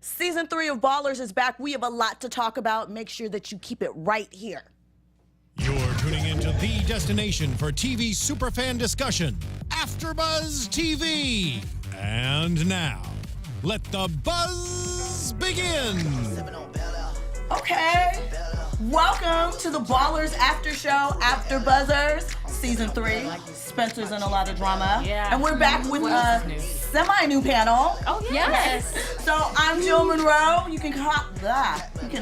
Season 3 of Ballers is back. We have a lot to talk about. Make sure that you keep it right here. You're tuning into the destination for TV superfan discussion, AfterBuzz TV. And now, let the buzz begin. Okay. Welcome to the Ballers After Show, AfterBuzzers, Season 3. Spencer's in a lot of drama. Yeah. And we're back with a semi-new panel. Oh, yes. So I'm Jill Munroe. You can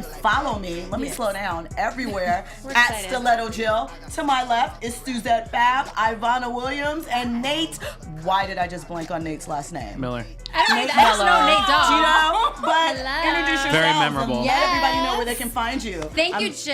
follow me. Let me slow down everywhere at Stiletto Jill. To my left is Suzette Babb, Ivanna Williams, and Nate. Why did I just blank on Nate's last name? Miller. I just know Nate Dogg. Do you know? But introduce yourself. Very memorable. And let everybody know where they can find you. Thank you, Jill.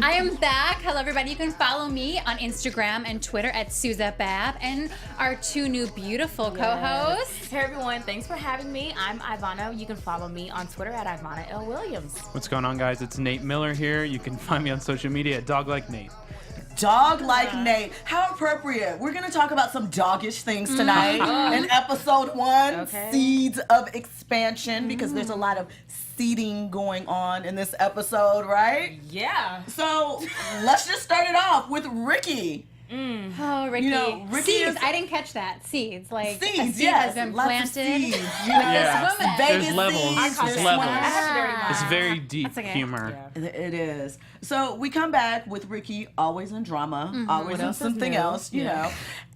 I am back. Hello, everybody. You can follow me on Instagram and Twitter at Suzette Babb and our two new beautiful co-hosts. Hey, everyone. Thanks for having me. I'm Ivanna. You can follow me on Twitter at Ivanna L. Williams. What's going on, guys? It's Nate Miller here. You can find me on social media at Dog Like Nate. Dog like Nate. How appropriate. We're going to talk about some doggish things tonight in episode 1, Seeds of Expansion, because there's a lot of seeding going on in this episode, right? Yeah. So let's just start it off with Ricky. Oh, Ricky. You know, Ricky seeds. is- I didn't catch that. Seeds. Like Seeds, a seed yes. has been Lots of planted seeds, with Yeah. this woman. Vegas There's levels. seeds, There's there's levels. I have a dirty mind. It's very deep That's okay. humor. It is. So we come back with Ricky, always in drama, always in else is something new? else, you know.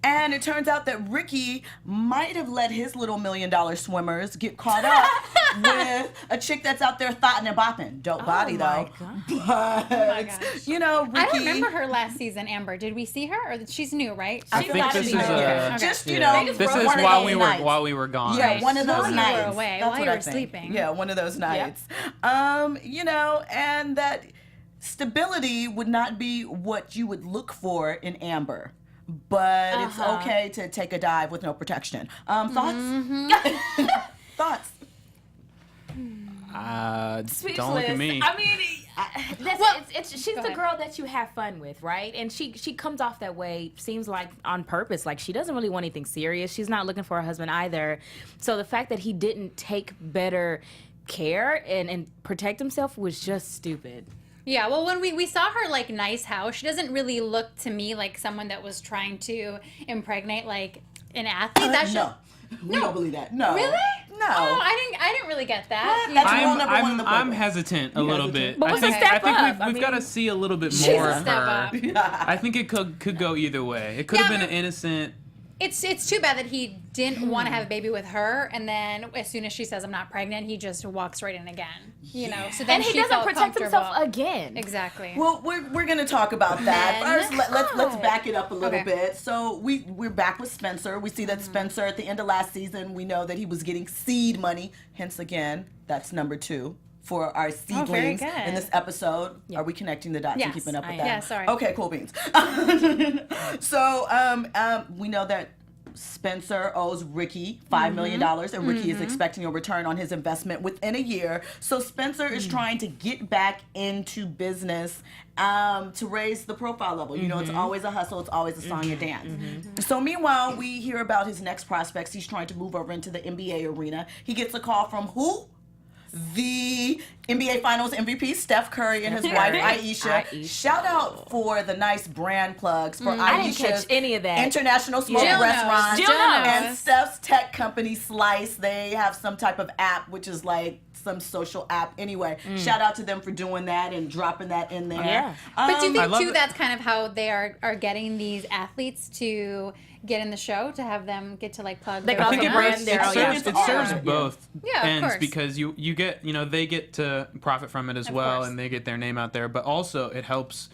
And it turns out that Ricky might have let his little $1 million swimmers get caught up with a chick that's out there thotting and bopping. Dope body, though. God. But, gosh. you know, Ricky. I don't remember her last season, Amber. Did we see her? Or she's new, right? I She's think not this is even Okay. Just, you yeah. know, just This wrote is one of while those we nights. were gone. Yeah, one of those While you were nights. away, That's while what you I were think. sleeping. Yeah, one of those nights. You know, and that stability would not be what you would look for in Amber. But it's okay to take a dive with no protection. Thoughts? Thoughts? Don't look at me. I mean, she's Go the ahead. girl that you have fun with, right? And she comes off that way, seems like on purpose. Like she doesn't really want anything serious. She's not looking for a husband either. So the fact that he didn't take better care and protect himself was just stupid. Yeah, well, when we saw her, like, nice house, she doesn't really look to me like someone that was trying to impregnate, like, an athlete. That's No. We don't believe that. No. Really? No. Oh, I didn't really get that. What? That's You know? rule number one in the I'm book. hesitant a little hesitant? bit. But what's a I step think up? we've got to see a little bit She's more a of step her. up. I think it could go either way. It could have been an innocent. It's too bad that he didn't want to have a baby with her, and then as soon as she says I'm not pregnant, he just walks right in again. You know, so then And he she doesn't felt protect himself comfortable. again. Exactly. Well, we're going to talk about that. Men? First, let's back it up a little Okay. bit. So we're back with Spencer. We see that Spencer, at the end of last season, we know that he was getting seed money. Hence, again, that's number 2 for our seedlings good. in this episode. Are we connecting the dots and Yes, keeping up with I that? am. Yeah, sorry. Okay, cool beans. So we know that Spencer owes Ricky $5 million, and Ricky is expecting a return on his investment within a year. So Spencer is trying to get back into business to raise the profile level. You know, it's always a hustle. It's always a song and dance. So meanwhile, we hear about his next prospects. He's trying to move over into the NBA arena. He gets a call from who? The NBA Finals MVP, Steph Curry, and his wife, Aisha. Shout out for the nice brand plugs for I didn't catch Aisha's any of that. International Smoke Jill knows. Restaurant Jill knows. and Steph's tech company, Slice. They have some type of app, which is like some social app. Anyway, shout out to them for doing that and dropping that in there. Yeah. But do you I think love too it. that's kind of how they are getting these athletes to get in the show, to have them get to like plug They their can I think also business? brand their it own. serves Yeah. both Yeah, of ends course. because you get, they get to profit from it as well, course. and they get their name out there, but also it helps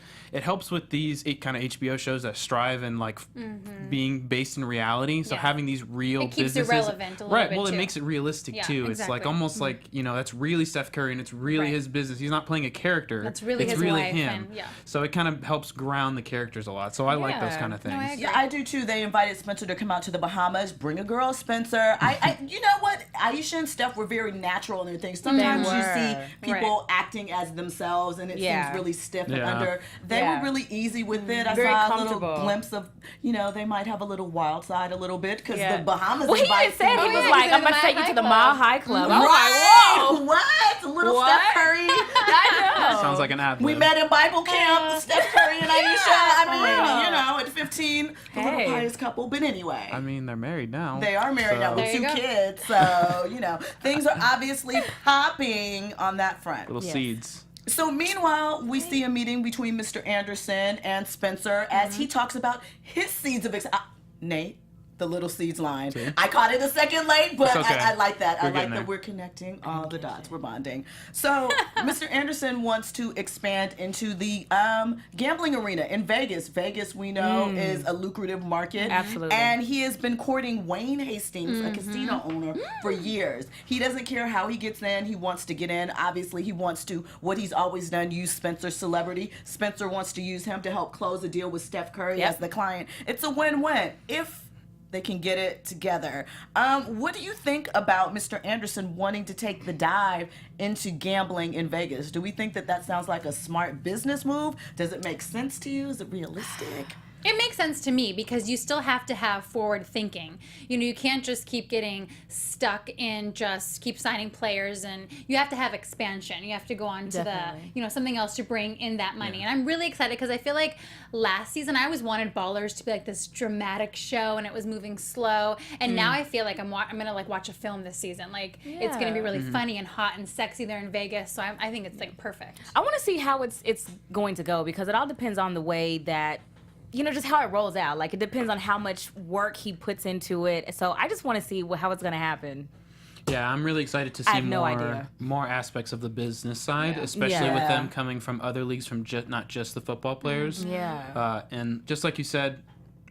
with these kind of HBO shows that strive and like being based in reality. So Yeah. having these real It keeps it businesses, relevant a little right? bit, Well, it too. makes it realistic Yeah, too. It's like exactly. almost like that's really Steph Curry and it's really Right. his business. He's not playing a character. That's really it's his really wife him. and- yeah. So it kind of helps ground the characters a lot. So I like those Yeah. kind of things. No, I agree. Yeah, I do too. They invited Spencer to come out to the Bahamas. Bring a girl, Spencer. I you know what? Aisha and Steph were very natural in their things. Sometimes you were. see people acting as themselves, and it Yeah. seems really stiff and Yeah. under. They They were really easy with it. I Very saw a little comfortable. glimpse of, they might have a little wild side a little bit because the Bahamas. Well, he even said, he was like, I'm going to take you to the Mile High Club. I was Right. What? A little What? Steph Curry. I know. Sounds like an ad. We met in Bible camp, Steph Curry and Aisha. I mean, at 15, the little pious couple. But anyway. I mean, they're married now. They are married now with There you 2 go. kids. So, things are obviously popping on that front. Little seeds. So meanwhile, we see a meeting between Mr. Anderson and Spencer as he talks about his seeds of Nate, the little seeds line. See? I caught it a second late, but It's okay. I like that. We're I like getting that there. we're connecting all the dots. We're bonding. So Mr. Anderson wants to expand into the gambling arena in Vegas. Vegas, we know, is a lucrative market. Absolutely. And he has been courting Wayne Hastings, a casino owner, for years. He doesn't care how he gets in. He wants to get in. Obviously, he wants to, what he's always done, use Spencer's celebrity. Spencer wants to use him to help close a deal with Steph Curry as the client. It's a win-win if they can get it together. What do you think about Mr. Anderson wanting to take the dive into gambling in Vegas? Do we think that sounds like a smart business move? Does it make sense to you? Is it realistic? It makes sense to me because you still have to have forward thinking. You can't just keep getting stuck in just keep signing players, and you have to have expansion. You have to go on to the, something else to bring in that money. And I'm really excited because I feel like last season I always wanted Ballers to be like this dramatic show and it was moving slow. And now I feel like I'm going to like watch a film this season. Like it's going to be really funny and hot and sexy there in Vegas. So I think it's like perfect. I want to see how it's going to go because it all depends on the way that just how it rolls out. Like, it depends on how much work he puts into it. So I just want to see how it's going to happen. Yeah, I'm really excited to I see have no idea. more aspects of the business side, especially with them coming from other leagues, from not just the football players. Yeah. And just like you said,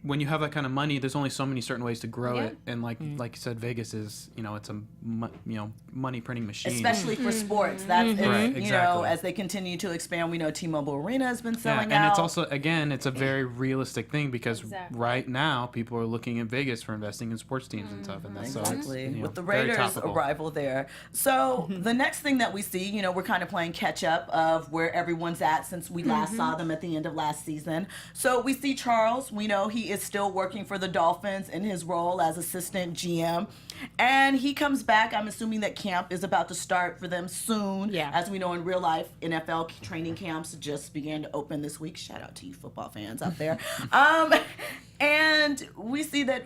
when you have that kind of money, there's only so many certain ways to grow it. And like you said, Vegas is, it's a money printing machine. Especially for sports. That's Right, exactly. as they continue to expand, we know T-Mobile Arena has been selling and out. it's also, again, it's a very realistic thing because right now people are looking at Vegas for investing in sports teams and stuff. And that's Exactly. so, With the very Raiders' topical. arrival there. So the next thing that we see, we're kind of playing catch up of where everyone's at since we last saw them at the end of last season. So we see Charles. We know he is still working for the Dolphins in his role as assistant GM. And he comes back. I'm assuming that camp is about to start for them soon. Yeah. As we know in real life, NFL training camps just began to open this week. Shout out to you football fans out there. And we see that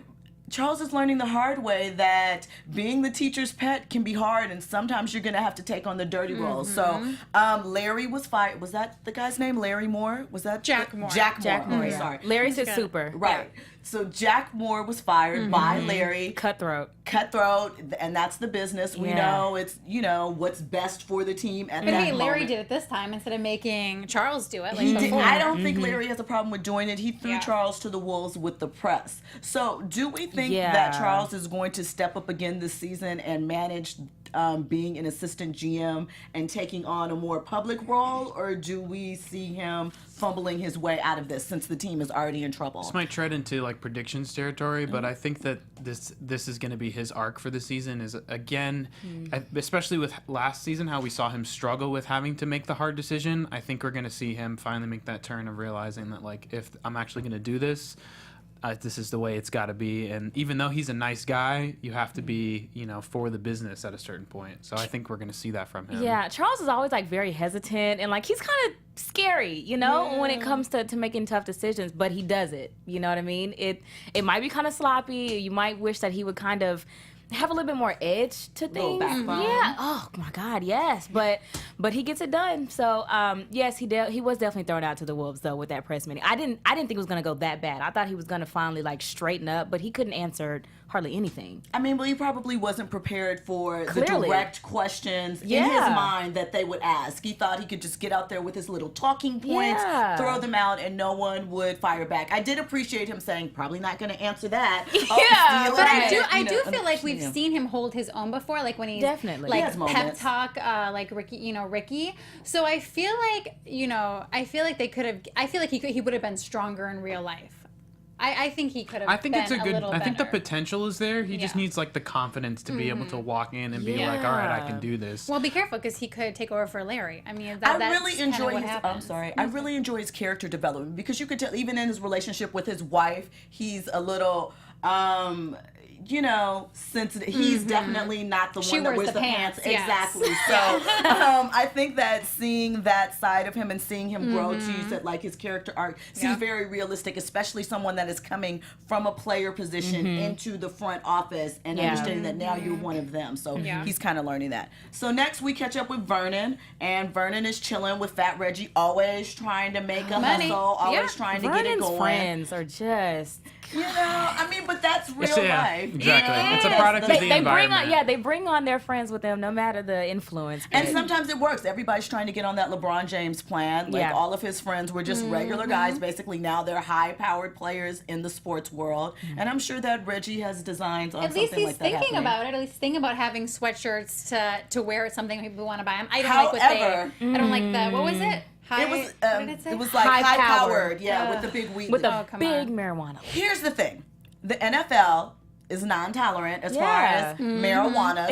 Charles is learning the hard way that being the teacher's pet can be hard, and sometimes you're going to have to take on the dirty roles. So Larry was fired. Was that the guy's name? Larry Moore? Was that Jack Moore. Jack Moore. yeah. Sorry. Larry said super. Right. So Jack Moore was fired by Larry. Cutthroat. And that's the business. We know it's, what's best for the team at But that hey, Larry moment. did it this time instead of making Charles do it. Like He did. before. I don't think Larry has a problem with doing it. He threw Yeah. Charles to the wolves with the press. So do we think Yeah. that Charles is going to step up again this season and manage being an assistant GM and taking on a more public role, or do we see him fumbling his way out of this since the team is already in trouble? This might tread into like predictions territory, but I think that this is going to be his arc for the season. Is again, especially with last season, how we saw him struggle with having to make the hard decision. I think we're going to see him finally make that turn of realizing that like if I'm actually going to do this. This is the way it's got to be. And even though he's a nice guy, you have to be, for the business at a certain point. So I think we're going to see that from him. Yeah, Charles is always like very hesitant and like he's kind of scary, when it comes to making tough decisions, but he does it. You know what I mean? It might be kind of sloppy. You might wish that he would kind of have a little bit more edge to Little things. backbone. Yeah. Oh my God. Yes. But he gets it done. So yes, he was definitely thrown out to the wolves though with that press meeting. I didn't think it was gonna go that bad. I thought he was gonna finally like straighten up, but he couldn't answer hardly anything. I mean, well, he probably wasn't prepared for Clearly. the direct questions in his Yeah. mind that they would ask. He thought he could just get out there with his little talking points, Yeah. throw them out, and no one would fire back. I did appreciate him saying, probably not going to answer that. Yeah, steal But it. I do feel like we've seen him hold his own before, like when he's Definitely. He like has pep moments. talk, like Ricky. So I feel like they could have. I feel like he would have been stronger in real life. I think he could have. I think it's a been good. little I think the better. potential is there. He just Yeah. needs like the confidence to be able to walk in and be like, all right, I can do this. Well, be careful because he could take over for Larry. I mean, I that's really kinda enjoy what his. happens. I'm sorry. I really enjoy his character development because you could tell even in his relationship with his wife, he's a little. Sensitive. He's definitely not the She one that wears wears the the pants, pants. yes. Exactly. So I think that seeing that side of him and seeing him grow to you said like his character arc seems very realistic, especially someone that is coming from a player position into the front office and understanding that now you're one of them. So he's kind of learning that. So next we catch up with Vernon, and Vernon is chilling with Fat Reggie, always trying to make a Money. hustle, always Yeah. trying to get it Vernon's going. friends are just. But that's real life. Exactly. It's a Yes. product of the They bring environment. they bring on their friends with them, no matter the influence. And but- sometimes it works. Everybody's trying to get on that LeBron James plan. Like Yeah. all of his friends were just regular guys. Basically, now they're high-powered players in the sports world. And I'm sure that Reggie has designs on At least something he's like that thinking happening. about it. At least thinking about having sweatshirts to wear at something people want to buy them. I don't like what However- they. I don't like the. What was it? High, It was what did it say? it was like High-powered. high-powered, with the big weed. with a Oh, come big on. marijuana. Here's the thing. The NFL is non-tolerant as far Yeah. as marijuana, so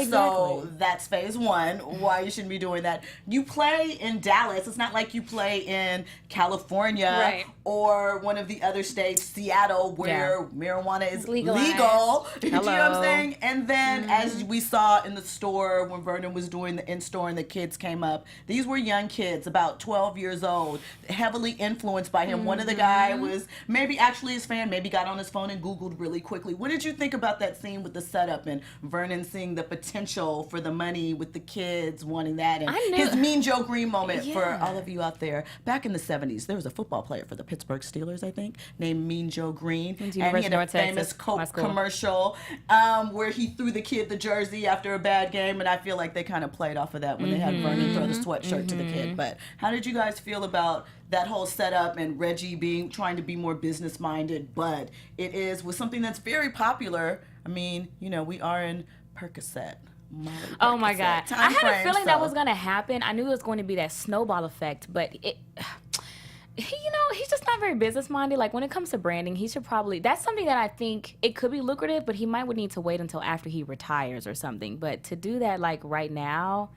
Exactly. that's phase one. Why you shouldn't be doing that. You play in Dallas. It's not like you play in California Right. or one of the other states, Seattle, where marijuana is Legalized. legal. You know what I'm Hello. saying? And then as we saw in the store when Vernon was doing the in-store and the kids came up, these were young kids, about 12 years old, heavily influenced by him. One of the guy was maybe actually his fan, maybe got on his phone and Googled really quickly. What did you think about that scene with the setup and Vernon seeing the potential for the money with the kids wanting that and I knew- his Mean Joe Green moment for Yeah. all of you out there. Back in the 70s, there was a football player for the Pittsburgh Steelers, I think, named Mean Joe Green. And he University had of a North Texas, famous my Coke school. commercial where he threw the kid the jersey after a bad game, and I feel like they kind of played off of that when they had Vernon throw the sweatshirt to the kid. But how did you guys feel about that whole setup and Reggie trying to be more business minded, but it was something that's very popular. I mean, we are in Percocet. Molly Oh my Percocet God. time I had frame, a feeling that so- was going to happen. I knew it was going to be that snowball effect, but he's just not very business minded. Like when it comes to branding, he should probably, that's something that I think it could be lucrative, but he might would need to wait until after he retires or something. But to do that like right now,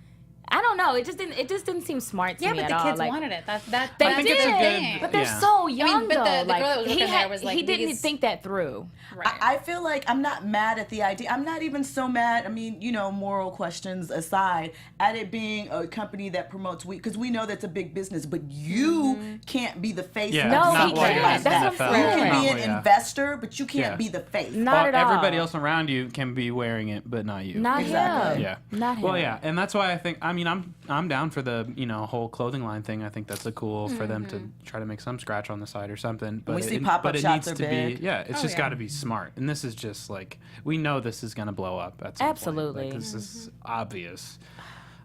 I don't know. It just didn't seem smart to Yeah, me but at the all. kids Like, wanted it. That's They that's did, think it's a the good- thing. but they're Yeah. so young but the though. girl Like, that was working there was like, he didn't these- think that through. Right. I feel like I'm not mad at the idea. I'm not even so mad. I mean, moral questions aside, at it being a company that promotes weed, because we know that's a big business, but you can't be the face Yeah, of No, the he not company while can't. you're like in That's that. what I'm You saying. can be Not an while- investor, but you can't Yeah. be the face. Not at all. Everybody else around you can be wearing it, but not you. Not Exactly. him. Yeah. Not him. Well, yeah, and that's why I think. I mean, I'm down for the whole clothing line thing. I think that's a cool for them to try to make some scratch on the side or something. But We see it, pop-up but it shots needs are to big. be. Yeah, it's Oh, just yeah. got to be smart. And this is just like we know this is gonna blow up at some Absolutely. point. Like, this is obvious.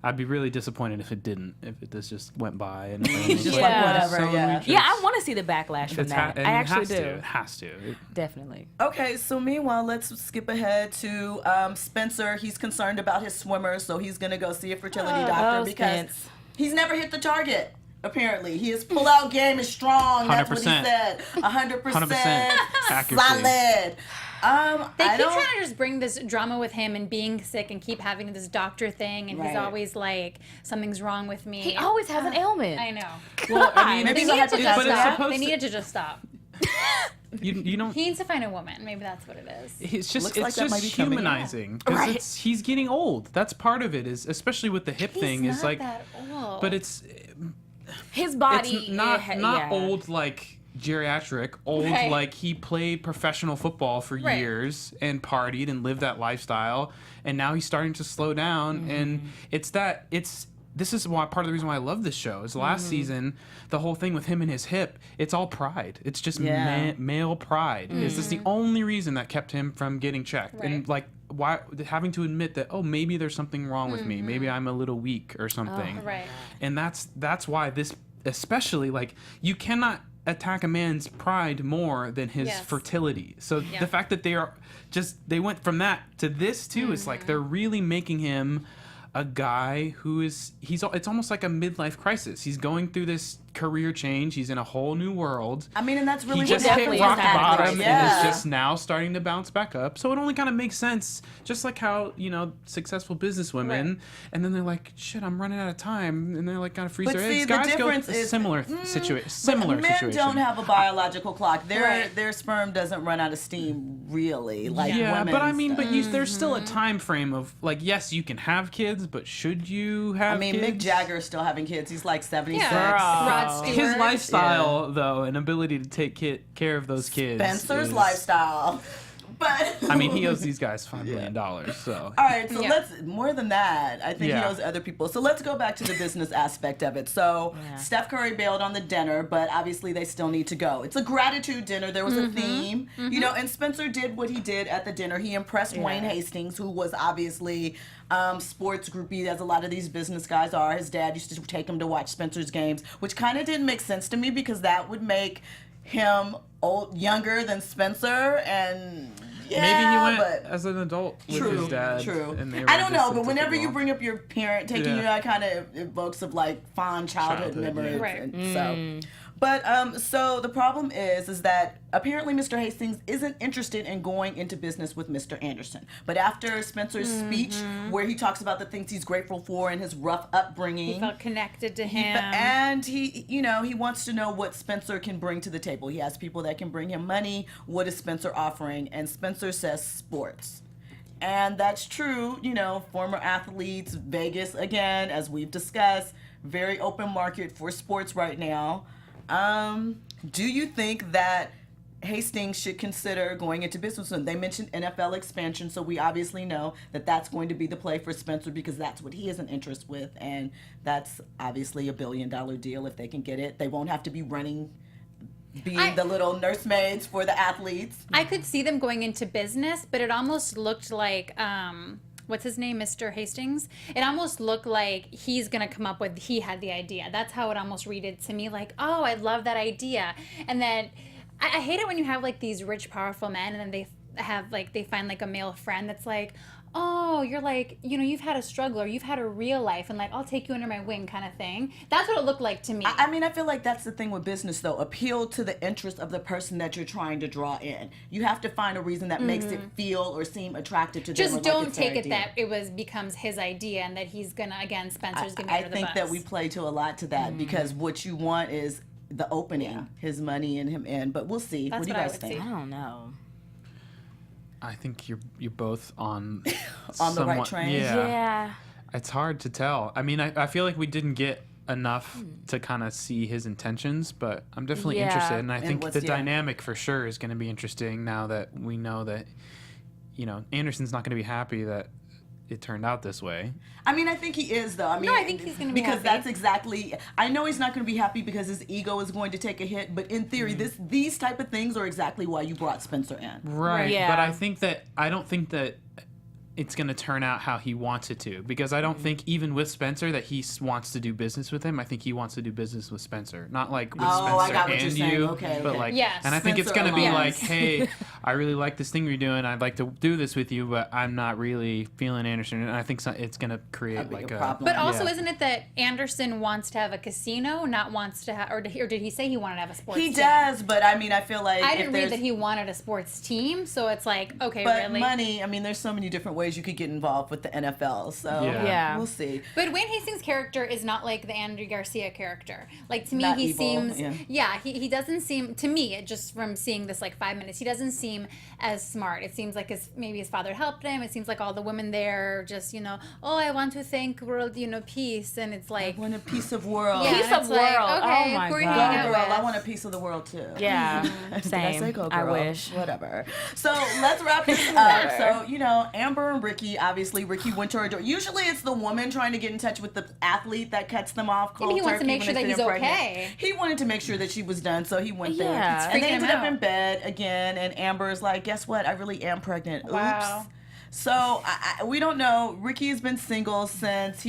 I'd be really disappointed if it didn't. If this just went by and It's just Yeah. like whatever, So yeah. egregious. Yeah, I want to see the backlash from It's that. and I it actually has do. to. It has to. Definitely. Okay, so meanwhile, let's skip ahead to Spencer. He's concerned about his swimmer, so he's going to go see a fertility doctor because Spence. he's never hit the target. Apparently, his pull-out game is strong. That's what he 100%. said. 100% accuracy. solid. They I keep don't. trying to just bring this drama with him and being sick and keep having this doctor thing, and he's Right. always like, something's wrong with me. He always has an ailment. I know. Well, I mean, Maybe They he'll needed have to to just cut but it's stop. supposed They to- needed to just stop. you don't. He needs to find a woman. Maybe that's what it is. It's just Looks like it's that just might be coming. humanizing because Right. he's getting old. That's part of it. Is especially with the hip He's thing. not Is like, that old. but it's His body. it's not yeah. old like geriatric. Old Right. like he played professional football for Right. years and partied and lived that lifestyle, and now he's starting to slow down. And this is why part of the reason why I love this show is last season the whole thing with him and his hip. It's all pride. It's just Yeah. male pride. Is this the only reason that kept him from getting checked? Right. And like why having to admit that maybe there's something wrong with me. Maybe I'm a little weak or something. Right. And that's why this especially like you cannot attack a man's pride more than his Yes. fertility. So Yeah. the fact that they went from that to this too is like they're really making him a guy who it's almost like a midlife crisis. He's going through this career change. He's in a whole new world. I mean, and that's really He just what hit happened. rock bottom Yeah. and is just now starting to bounce back up. So it only kind of makes sense, just like how, successful businesswomen, and then they're like, shit, I'm running out of time, and they're like, gotta freeze But their see, eggs. the Guys go difference is similar situation. Men don't have a biological clock. Right. Their sperm doesn't run out of steam, really. Like women's but I mean, does. there's still a time frame of like, yes, you can have kids, but should you have? I mean, kids? Mick Jagger's still having kids. He's like 76. Rod Stewart. His lifestyle, though, and ability to take care of those kids. Spencer's is- lifestyle. But I mean, he owes these guys $5 million, so. all right, so Yeah. let's more than that. I think he Yeah. owes other people. So let's go back to the business aspect of it. So Steph Curry bailed on the dinner, but obviously they still need to go. It's a gratitude dinner. There was a theme, and Spencer did what he did at the dinner. He impressed Wayne Hastings, who was obviously sports groupie, as a lot of these business guys are. His dad used to take him to watch Spencer's games, which kind of didn't make sense to me because that would make him younger than Spencer, and Maybe he went but as an adult with true, his dad. true. And they were I don't know, just but into whenever you football. bring up your parent taking you, that kind of evokes of like fond childhood memories. yeah. Right. And so the problem is that apparently Mr. Hastings isn't interested in going into business with Mr. Anderson. But after Spencer's speech, where he talks about the things he's grateful for and his rough upbringing, He felt connected to him. and he wants to know what Spencer can bring to the table. He has people that can bring him money. What is Spencer offering? And Spencer says sports. And that's true, former athletes, Vegas, again, as we've discussed, very open market for sports right now. Do you think that Hastings should consider going into business? And they mentioned NFL expansion, so we obviously know that that's going to be the play for Spencer because that's what he has an interest with, and that's obviously $1 billion deal if they can get it. They won't have to be being the little nursemaids for the athletes. I could see them going into business, but it almost looked like what's his name, Mr. Hastings? It almost looked like he's gonna come up with, he had the idea. That's how it almost readed to me, like, oh, I love that idea. And then I hate it when you have like these rich, powerful men, and then they find like a male friend that's like, oh, you're like, you've had a struggle or you've had a real life, and like, I'll take you under my wing kind of thing. That's what it looked like to me. I mean, I feel like that's the thing with business, though. Appeal to the interest of the person that you're trying to draw in. You have to find a reason that makes it feel or seem attractive to them. Just or like don't it's their take it idea. that it becomes his idea and that he's gonna, again, Spencer's gonna be I under the think bus. that we play to a lot to that because what you want is the opening, his money and him in. But we'll see. That's what do you what I guys would think? see. I don't know. I think you're both on On the right somewhat- train? Yeah. It's hard to tell. I mean, I feel like we didn't get enough to kind of see his intentions, but I'm definitely Yeah. interested, and I And think what's- the yeah. dynamic for sure is going to be interesting now that we know that Anderson's not going to be happy that it turned out this way. I mean, I think he is, though. I mean, I think he's gonna be because happy. that's exactly. I know he's not going to be happy because his ego is going to take a hit. But in theory, these type of things are exactly why you brought Spencer in. Right. Yeah. But I don't think that it's going to turn out how he wants it to, because I don't think even with Spencer that he wants to do business with him. I think he wants to do business with Spencer, not like with Oh, I Spencer got what and you're saying. you, Okay, but okay. like, Yes. and I think it's Spencer going to be alone. like, hey, I really like this thing you're doing. I'd like to do this with you, but I'm not really feeling Anderson. And I think it's going to create bigger like a problem. But also, Yeah. isn't it that Anderson wants to have a casino, not wants to have, or did he say he wanted to have a sports He team? does, but I mean, I feel like I if didn't read there's- that he wanted a sports team, so it's like, okay, But really? money, I mean, there's so many different ways you could get involved with the NFL. So Yeah. we'll see. But Wayne Hastings' character is not like the Andy Garcia character. Like, to me, Not he evil, seems, yeah. he doesn't seem, to me, just from seeing this like 5 minutes, he doesn't seem as smart. It seems like maybe his father helped him. It seems like all the women there just, oh, I want to thank world, peace. And it's like, I want a piece of world. yeah, Piece and of it's like, world. okay, Oh my who are you God. Go hanging out girl, with? I want a piece of the world too. Yeah. Did I say Same. go I girl? wish. Whatever. So let's wrap this up. So, Amber and Ricky, obviously, Ricky went to her door. Usually it's the woman trying to get in touch with the athlete that cuts them off. Maybe he cold wants to turkey make when sure they that sit he's in pregnant. okay. He wanted to make sure that she was done, so he went there. Yeah. And they freaking ended him up out. in bed again, and Amber's like, guess what? I really am pregnant. Wow. Oops. So we don't know. Ricky has been single since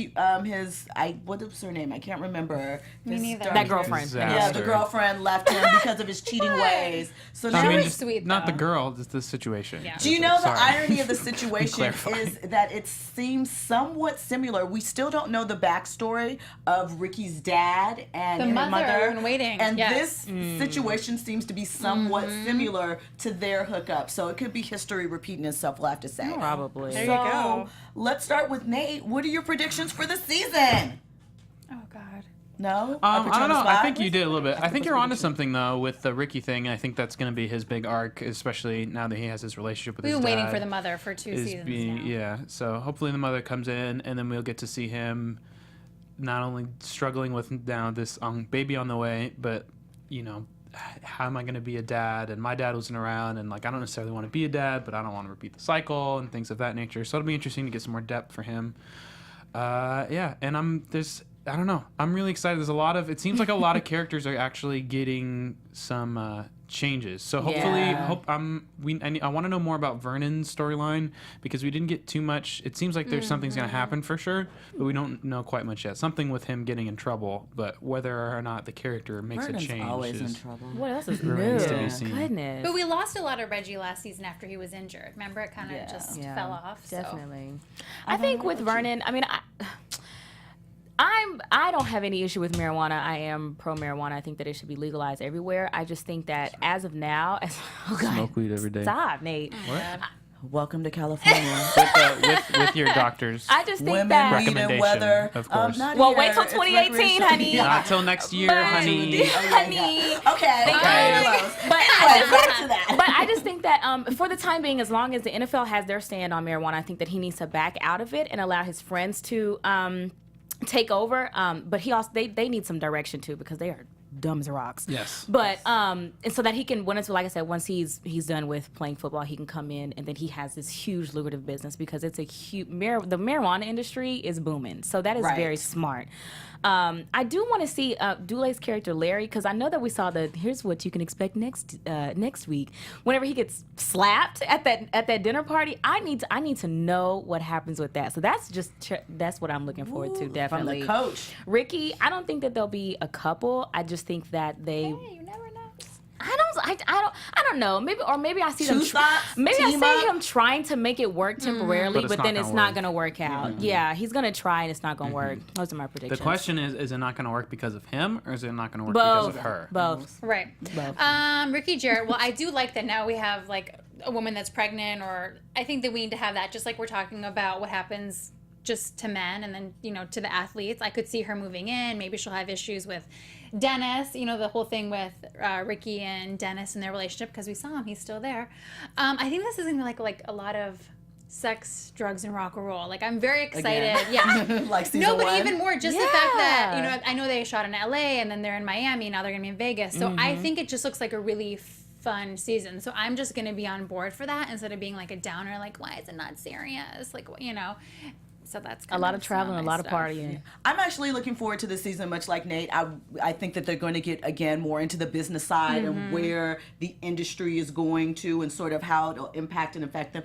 what was her name? I can't remember. Me neither. That girlfriend. Yeah, the girlfriend left him because of his cheating ways. So now was sweet, not though. the girl, just the situation. Yeah. do you know the Sorry. irony of the situation Clarify. is that it seems somewhat similar. We still don't know the backstory of Ricky's dad and The his mother mother. in waiting, And yes. this situation seems to be somewhat similar to their hookup. So it could be history repeating itself, we'll have to say. Probably. There So you go. let's start with Nate. What are your predictions for the season? Oh God. No? I don't know. I think Spot? you did a little bit. I think you're onto something though with the Ricky thing. I think that's going to be his big arc, especially now that he has his relationship with We've his been dad. waiting for the mother for 2 seasons now. Yeah. So hopefully the mother comes in, and then we'll get to see him not only struggling with now this baby on the way, but how am I going to be a dad? And my dad wasn't around, and like I don't necessarily want to be a dad, but I don't want to repeat the cycle and things of that nature. So it'll be interesting to get some more depth for him. And I don't know. I'm really excited. It seems like a lot of characters are actually getting some changes. So hopefully, I want to know more about Vernon's storyline because we didn't get too much. It seems like there's something's going to happen for sure, but we don't know quite much yet. Something with him getting in trouble, but whether or not the character makes Vernon's a change always in is trouble. What else is new? Remains to be seen. Goodness. But we lost a lot of Reggie last season after he was injured. Remember, it kind of just Yeah, fell off. So. Definitely. I think with Vernon, I mean, I don't have any issue with marijuana. I am pro marijuana. I think that it should be legalized everywhere. I just think that as of now, Smoke weed every day. Stop, Nate. Welcome to California. with your doctors. I just think Women, that. weed, and Recommendation, weather. of course. Not Well, here. wait till It's 2018, recreational. honey. Not till next year, But- honey. Honey. Okay. But Anyway, back to that. But I just think that for the time being, as long as the NFL has their stand on marijuana, I think that he needs to back out of it and allow his friends to take over. But he also they need some direction too because they are dumb as rocks. Yes. But and so that he can once he's done with playing football, he can come in and then he has this huge lucrative business because it's a huge the marijuana industry is booming. So that is very smart. I do want to see Dulay's character Larry because I know that we saw here's what you can expect next week. Whenever he gets slapped at that dinner party, I need to know what happens with that. So that's what I'm looking forward to. Definitely. From the coach. Ricky, I don't think that they'll be a couple. I just think that they. Hey, you never know. I don't know. Maybe I see them. Two spots, Maybe I team see up. him trying to make it work temporarily, But it's but then not it's gonna not work. going to work out. Yeah, he's going to try and it's not going to work. Those are my The predictions. question is it not going to work because of him or is it not going to work both, because of her? both. Right. Both. Ricky Jarrett. Well, I do like that now we have like a woman that's pregnant, or I think that we need to have that. Just like we're talking about what happens just to men, and then to the athletes. I could see her moving in. Maybe she'll have issues with Dennis. The whole thing with Ricky and Dennis and their relationship because we saw him. He's still there. I think this is gonna be like a lot of sex, drugs, and rock and roll. Like I'm very excited. Again. Yeah. Like season No, but one. even more, just the fact that I know they shot in LA and then they're in Miami. Now they're gonna be in Vegas. So I think it just looks like a really fun season. So I'm just gonna be on board for that instead of being like a downer. Like why is it not serious? Like So that's A lot of traveling, a lot of partying. I'm actually looking forward to this season, much like Nate. I think that they're going to get, again, more into the business side and where the industry is going to and sort of how it'll impact and affect them.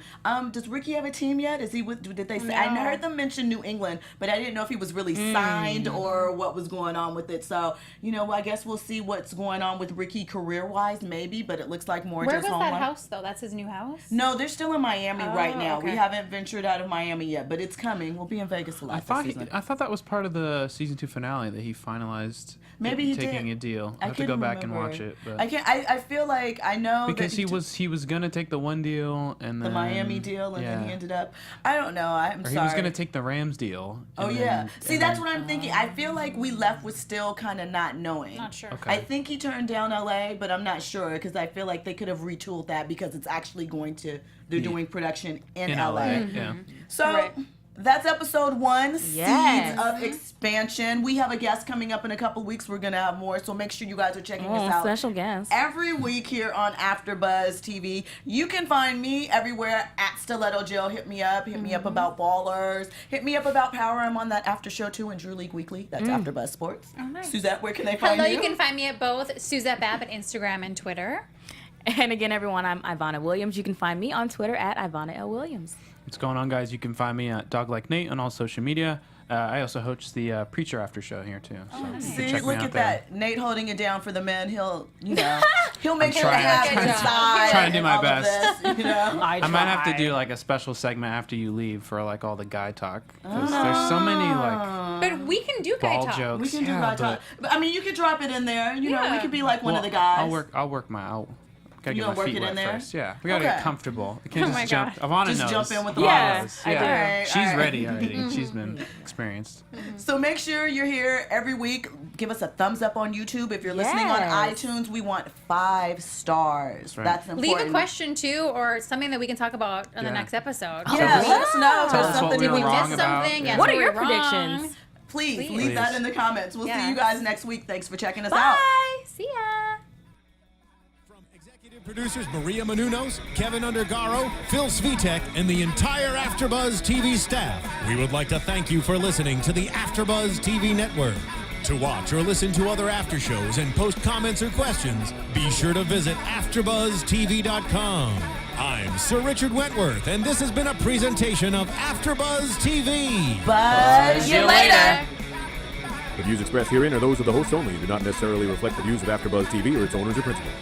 Does Ricky have a team yet? Is he did they say? No. I heard them mention New England, but I didn't know if he was really signed or what was going on with it. So, I guess we'll see what's going on with Ricky career-wise, maybe, but it looks like more Where just was home that life. house though? That's his new house? No, they're still in Miami right now. okay. We haven't ventured out of Miami yet, but it's coming. We'll be in Vegas a lot this season. I thought that was part of the season 2 finale that he finalized. Maybe he taking did. a deal. I have to couldn't go back and remember. watch it. But I can't. I feel like I know because that he was gonna take the one deal and the then Miami deal, and then he ended up. I don't know. I'm Or sorry. he was gonna take the Rams deal. Oh and yeah. then- See, and that's then- what I'm thinking. I feel like we left with still kind of not knowing. Not sure. Okay. I think he turned down LA, but I'm not sure because I feel like they could have retooled that because it's actually going to. They're doing production in LA. Yeah. So Right. that's episode 1, Yes. Seeds of Expansion. We have a guest coming up in a couple weeks. We're gonna have more, so make sure you guys are checking us out Special guest. every week here on AfterBuzz TV. You can find me everywhere at Stiletto Jill. Hit me up. Hit me up about Ballers. Hit me up about Power. I'm on that after show too in Drew League Weekly. That's AfterBuzz Sports. nice. Suzette, where can they find Hello, you? you can find me at both Suzette Babb at Instagram and Twitter. And again, everyone, I'm Ivanna Williams. You can find me on Twitter at Ivanna L. Williams. What's going on, guys? You can find me at Dog Like Nate on all social media. I also host the Preacher After Show here too. So you can See, check me look out at there. that. Nate holding it down for the men. He'll make sure to trying. have Good his job. side. Trying to do and my all of best. this, you know? I might have to do like a special segment after you leave for like all the guy talk because there's so many like But we can do guy ball talk. jokes. We can do Yeah, guy talk. But I mean, you could drop it in there. You know, we Yeah. could be like one of the well, guys. I'll work gotta You get gonna my work feet it in wet there? first. Yeah, we gotta Okay. get comfortable. We can't Oh my just jump. God. Ivana Just knows. jump in with the Yeah, balls. I do. Alright, She's alright. ready already. She's been experienced. So make sure you're here every week. Give us a thumbs up on YouTube. If you're listening on Yes. iTunes, we want 5 stars. right. That's important. Leave a question too, or something that we can talk about in the Yeah. next episode. Yeah, let us know. Tell If us something what we Did were we wrong miss about. something? Yeah. Yes, What are we your were wrong. predictions? Please Please. leave that in the comments. We'll see Yes. you guys next week. Thanks for checking us out. Bye. See ya. From executive producers Maria Menounos, Kevin Undergaro, Phil Svitek, and the entire AfterBuzz TV staff, we would like to thank you for listening to the AfterBuzz TV network. To watch or listen to other after shows and post comments or questions, be sure to visit AfterBuzzTV.com. I'm Sir Richard Wentworth, and this has been a presentation of AfterBuzz TV. Buzz you later. The views expressed herein are those of the hosts only and do not necessarily reflect the views of AfterBuzz TV or its owners or principals.